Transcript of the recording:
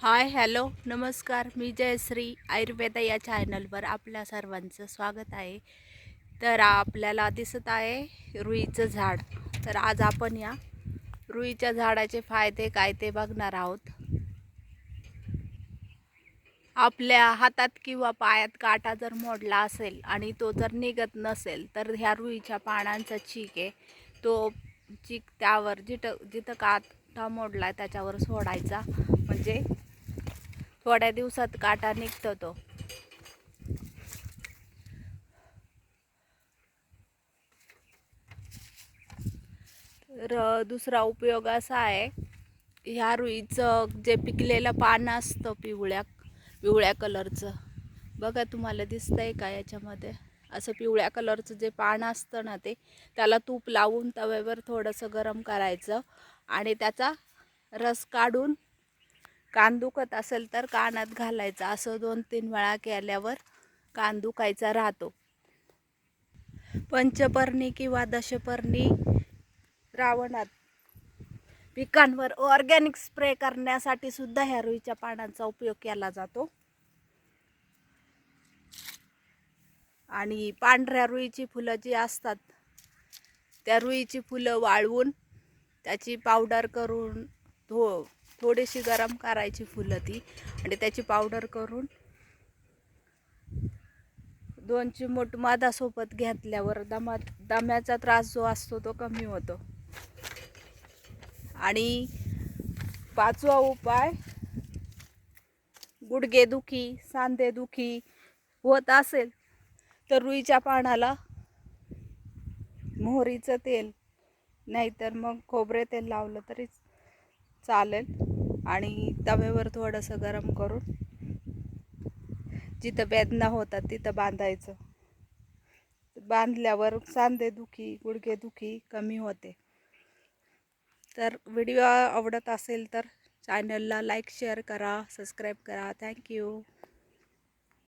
Hi hello नमस्कार. मी जयश्री आयुर्वेदा या चॅनलवर आपल्या सर्वांचं स्वागत आहे. तर आपल्याला दिसत आहे रुईचं झाड. तर आज आपण या रुईच्या झाडाचे फायदे काय ते बघणार आहोत. आपल्या हातात किंवा पायात काटा जर मोडला असेल आणि तो जर निघत नसेल तर ह्या रुईच्या पानांचा चीक आहे तो चीक त्यावर जिथं काटा मोडला त्याच्यावर सोडायचा, म्हणजे थोड्या दिवसात काटा निघतो तो. तर दुसरा उपयोग असा आहे, ह्या रुईचं जे पिकलेलं पान असतं पिवळ्या पिवळ्या कलरचं, बघा तुम्हाला दिसतंय का याच्यामध्ये, असं पिवळ्या कलरचं जे पान असतं ना ते, त्याला तूप लावून तव्यावर थोडंसं गरम करायचं आणि त्याचा रस काढून कान दुखत असेल तर कानात घालायचा. असं 2-3 वेळा केल्यावर कान दुखायचा राहतो. पंचपर्णी किंवा दशपर्णी रावणात पिकांवर ऑर्गॅनिक स्प्रे करण्यासाठी सुद्धा ह्या रुईच्या पानांचा उपयोग केला जातो. आणि पांढऱ्या रुईची फुलं जी असतात त्या रुईची फुलं वाळवून त्याची पावडर करून थोडीशी गरम करायची फुलं ती, आणि त्याची पावडर करून 2 चिमूट मधासोबत घेतल्यावर दम्याचा त्रास जो असतो तो कमी होतो. आणि 5वा उपाय, गुडघेदुखी सांधेदुखी होत असेल तर रुईच्या पानाला मोहरीचं तेल नाहीतर मग खोबरे तेल लावलं तरी चालेल आणि तव्यावर थोडंसं गरम करून जिथं वेदना होतात तिथं बांधायचं. बांधल्यावर सांधेदुखी गुडघेदुखी कमी होते. तर व्हिडिओ आवडत असेल तर चॅनलला लाईक शेअर करा, सबस्क्राईब करा. थँक्यू.